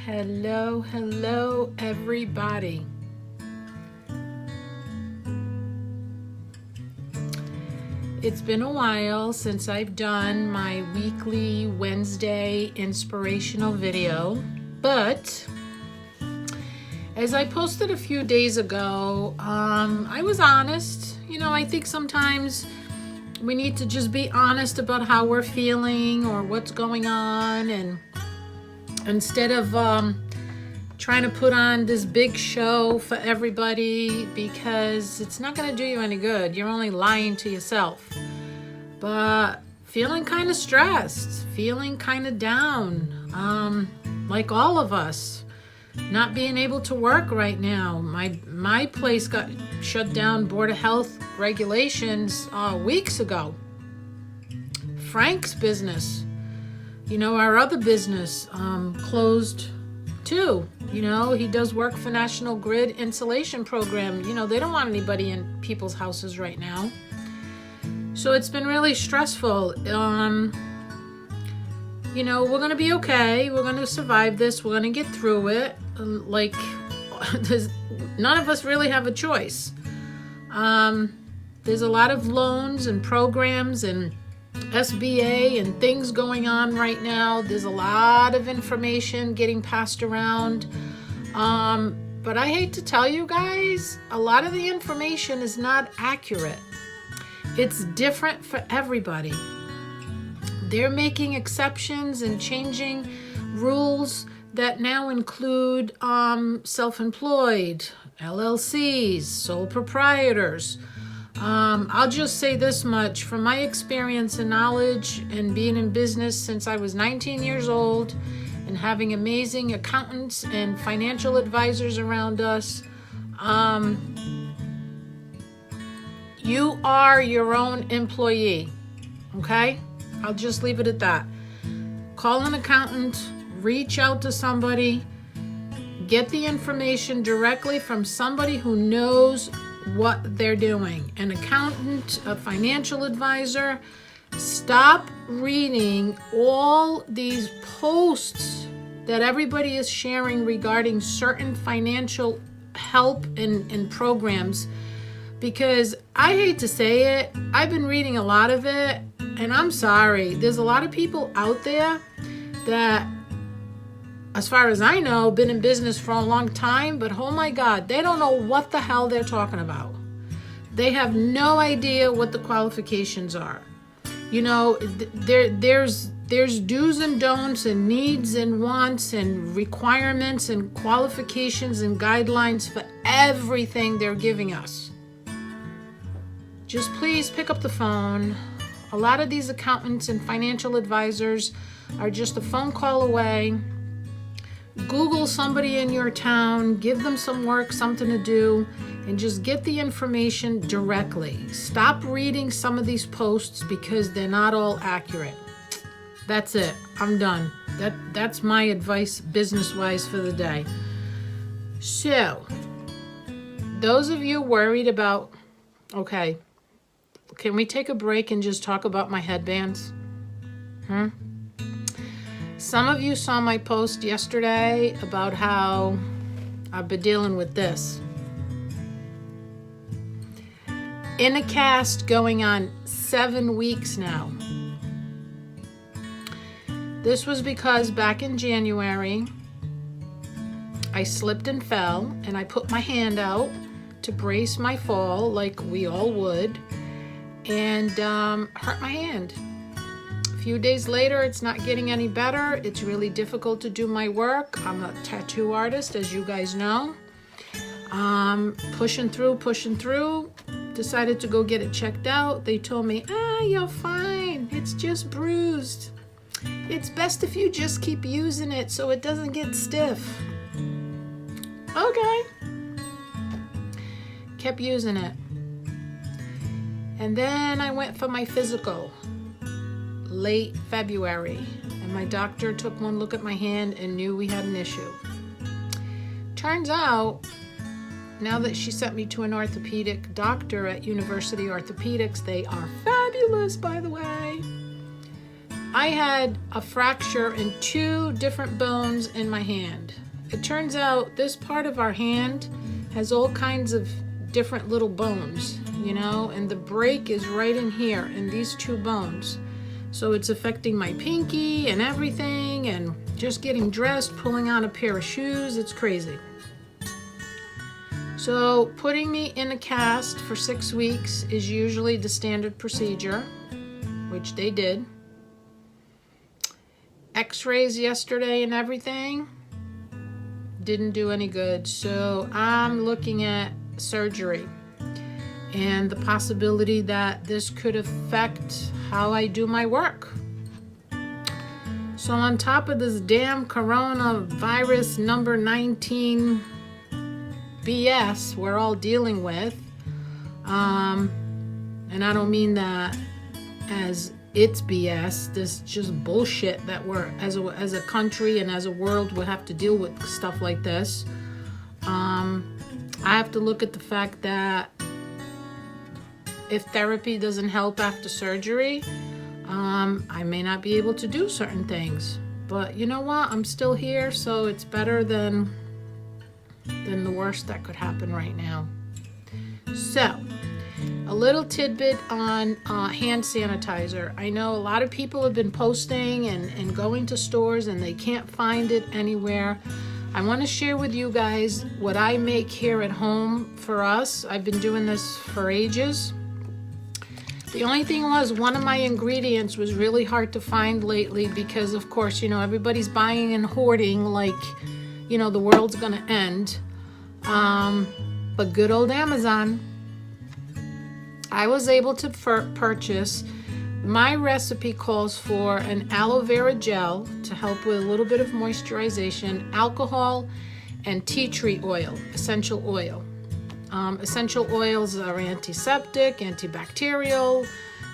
Hello, everybody. It's been a while since I've done my weekly Wednesday inspirational video, but as I posted a few days ago, I was honest. I think sometimes we need to just be honest about how we're feeling or what's going on, and instead of trying to put on this big show for everybody, because it's not going to do you any good. You're only lying to yourself. But feeling kind of stressed, feeling kind of down, like all of us. Not being able to work right now. My place got shut down, Board of Health regulations weeks ago. Frank's business, our other business, closed too. He does work for National Grid Insulation Program. They don't want anybody in people's houses right now. So it's been really stressful. We're going to be okay. We're going to survive this. We're going to get through it. None of us really have a choice. There's a lot of loans and programs and SBA and things going on right now. There's a lot of information getting passed around. But I hate to tell you guys, a lot of the information is not accurate. It's different for everybody. They're making exceptions and changing rules that now include self-employed, LLCs, sole proprietors. I'll just say this much. From my experience and knowledge and being in business since I was 19 years old and having amazing accountants and financial advisors around us, you are your own employee, okay? I'll just leave it at that. Call an accountant, reach out to somebody, get the information directly from somebody who knows what they're doing. An accountant, a financial advisor. Stop reading all these posts that everybody is sharing regarding certain financial help and programs, because I hate to say it, I've been reading a lot of it, and I'm sorry, there's a lot of people out there that, as far as I know, been in business for a long time, but oh my God, they don't know what the hell they're talking about. They have no idea what the qualifications are. There's do's and don'ts and needs and wants and requirements and qualifications and guidelines for everything they're giving us. Just please pick up the phone. A lot of these accountants and financial advisors are just a phone call away. Google somebody in your town, give them some work, something to do, and just get the information directly. Stop reading some of these posts because they're not all accurate. That's it. I'm done. That's my advice business-wise for the day. So, those of you worried about, okay, can we take a break and just talk about my headbands? Some of you saw my post yesterday about how I've been dealing with this. In a cast going on 7 weeks now. This was because back in January, I slipped and fell, and I put my hand out to brace my fall like we all would, and hurt my hand. A few days later, it's not getting any better. It's really difficult to do my work. I'm a tattoo artist, as you guys know. Pushing through. Decided to go get it checked out. They told me, you're fine. It's just bruised. It's best if you just keep using it so it doesn't get stiff. Okay. Kept using it. And then I went for my physical late February, and my doctor took one look at my hand and knew we had an issue. Turns out, now that she sent me to an orthopedic doctor at University Orthopedics, they are fabulous, by the way. I had a fracture in 2 different bones in my hand. It turns out this part of our hand has all kinds of different little bones, you know, and the break is right in here in these 2 bones. So it's affecting my pinky and everything, and just getting dressed, pulling on a pair of shoes, it's crazy. So putting me in a cast for 6 weeks is usually the standard procedure, which they did. X-rays yesterday and everything didn't do any good, so I'm looking at surgery and the possibility that this could affect how I do my work. So on top of this damn coronavirus number 19 BS we're all dealing with, and I don't mean that as it's BS, this just bullshit that we're as a country and as a world we have to deal with stuff like this. I have to look at the fact that if therapy doesn't help after surgery, I may not be able to do certain things. But you know what? I'm still here, so it's better than the worst that could happen right now. So, a little tidbit on hand sanitizer. I know a lot of people have been posting and going to stores and they can't find it anywhere. I want to share with you guys what I make here at home for us. I've been doing this for ages. The only thing was, one of my ingredients was really hard to find lately because, of course, you know, everybody's buying and hoarding like, you know, the world's gonna end. But good old Amazon, I was able to purchase. My recipe calls for an aloe vera gel to help with a little bit of moisturization, alcohol, and tea tree oil, essential oil. Essential oils are antiseptic, antibacterial.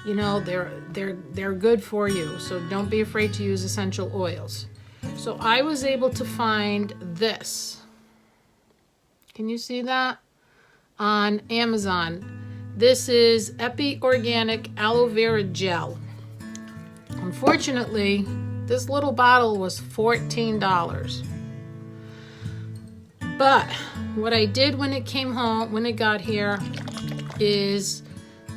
You know, they're good for you. So don't be afraid to use essential oils. So I was able to find this. Can you see that? On Amazon. This is Epi Organic Aloe Vera Gel. Unfortunately, this little bottle was $14. But what I did when it came home, when it got here, is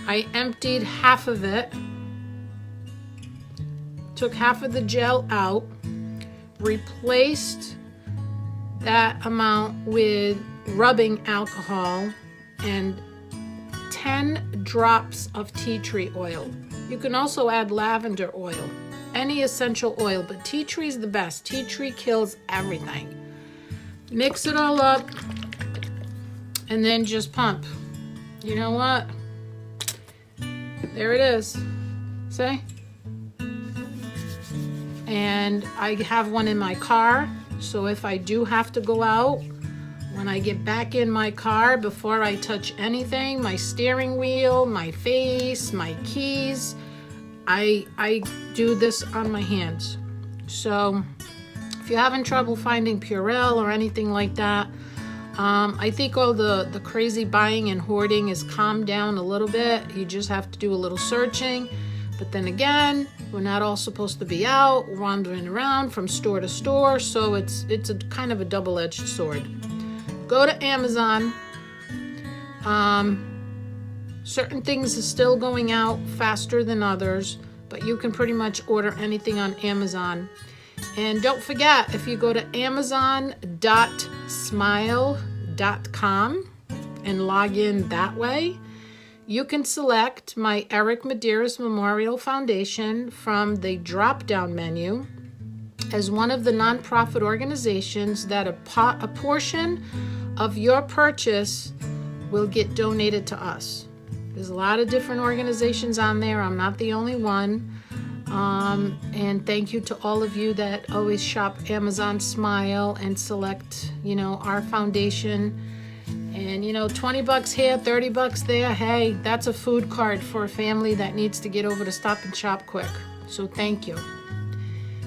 I emptied half of it, took half of the gel out, replaced that amount with rubbing alcohol, and 10 drops of tea tree oil. You can also add lavender oil, any essential oil, but tea tree is the best. Tea tree kills everything. Mix it all up and then just pump. You know what? There it is. See? And I have one in my car, so if I do have to go out, when I get back in my car, before I touch anything, my steering wheel, my face, my keys, I do this on my hands. So if you're having trouble finding Purell or anything like that, I think all the crazy buying and hoarding is calmed down a little bit. You just have to do a little searching. But then again, we're not all supposed to be out wandering around from store to store, so it's a kind of a double-edged sword. Go to Amazon. Certain things are still going out faster than others, but you can pretty much order anything on Amazon. And don't forget, if you go to amazon.smile.com and log in that way, you can select my Eric Medeiros Memorial Foundation from the drop-down menu as one of the nonprofit organizations that a portion of your purchase will get donated to us. There's a lot of different organizations on there. I'm not the only one. And thank you to all of you that always shop Amazon Smile and select, you know, our foundation. And, you know, 20 bucks here, 30 bucks there. Hey, that's a food card for a family that needs to get over to Stop and Shop quick. So thank you.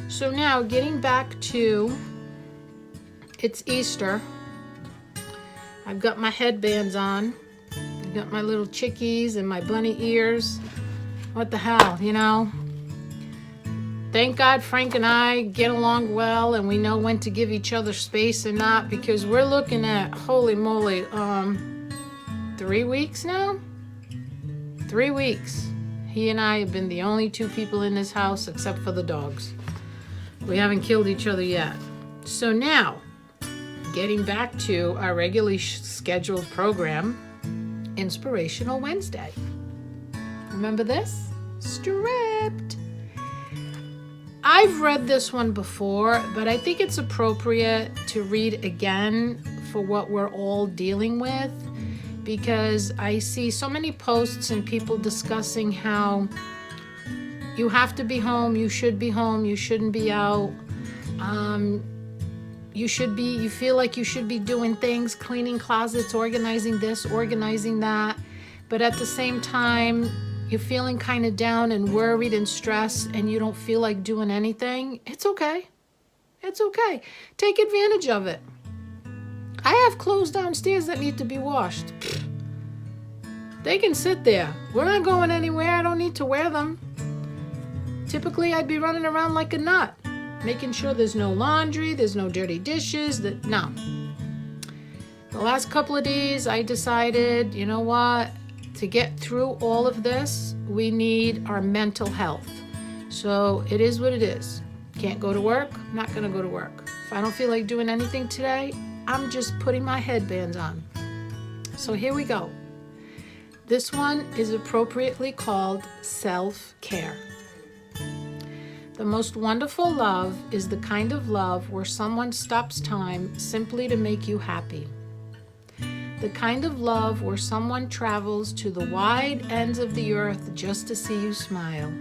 So now getting back to, it's Easter. I've got my headbands on. I've got my little chickies and my bunny ears. What the hell, you know? thank God Frank and I get along well, and we know when to give each other space and not, because we're looking at, holy moly, 3 weeks now? 3 weeks. He and I have been the only two people in this house except for the dogs. We haven't killed each other yet. So now, getting back to our regularly scheduled program, Inspirational Wednesday. Remember this? Stripped. I've read this one before, but I think it's appropriate to read again for what we're all dealing with, because I see so many posts and people discussing how you have to be home, you should be home, you shouldn't be out. You feel like you should be doing things, cleaning closets, organizing this, organizing that. But at the same time, you're feeling kind of down and worried and stressed and you don't feel like doing anything. It's okay. It's okay. Take advantage of it. I have clothes downstairs that need to be washed. They can sit there. We're not going anywhere. I don't need to wear them. Typically, I'd be running around like a nut, making sure there's no laundry, there's no dirty dishes. No. The last couple of days, I decided, you know what? To get through all of this, we need our mental health. So it is what it is. Can't go to work? I'm not going to go to work. If I don't feel like doing anything today, I'm just putting my headbands on. So here we go. This one is appropriately called self-care. The most wonderful love is the kind of love where someone stops time simply to make you happy. The kind of love where someone travels to the wide ends of the earth just to see you smile.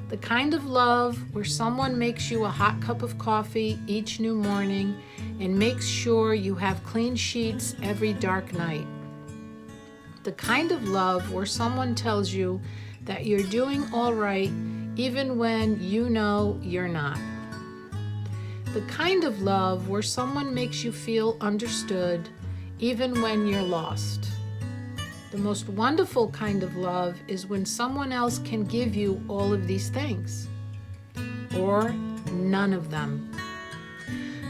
The kind of love where someone makes you a hot cup of coffee each new morning and makes sure you have clean sheets every dark night. The kind of love where someone tells you that you're doing all right even when you know you're not. The kind of love where someone makes you feel understood even when you're lost. The most wonderful kind of love is when someone else can give you all of these things, or none of them.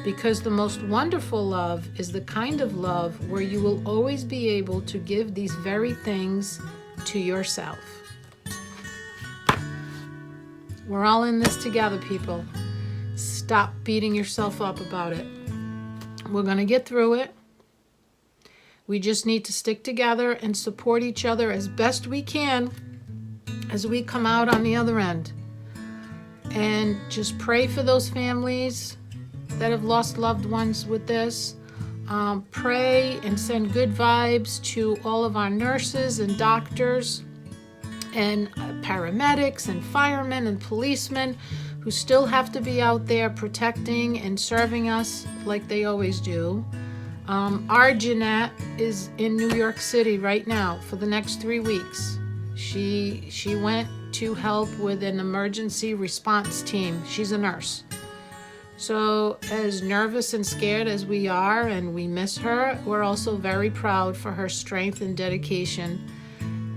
Because the most wonderful love is the kind of love where you will always be able to give these very things to yourself. We're all in this together, people. Stop beating yourself up about it. We're going to get through it. We just need to stick together and support each other as best we can as we come out on the other end. And just pray for those families that have lost loved ones with this. Pray and send good vibes to all of our nurses and doctors and paramedics and firemen and policemen who still have to be out there protecting and serving us like they always do. Our Jeanette is in New York City right now for the next 3 weeks. She went to help with an emergency response team. She's a nurse. So as nervous and scared as we are and we miss her, we're also very proud for her strength and dedication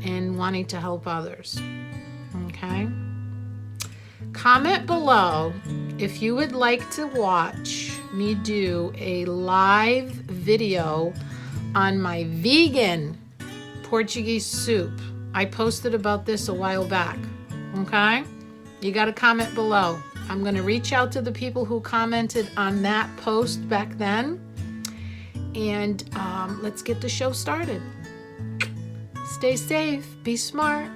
and wanting to help others. Okay? Comment below if you would like to watch me do a live video on my vegan Portuguese soup. I posted about this a while back. Okay? You got to comment below. I'm going to reach out to the people who commented on that post back then. And let's get the show started. Stay safe. Be smart.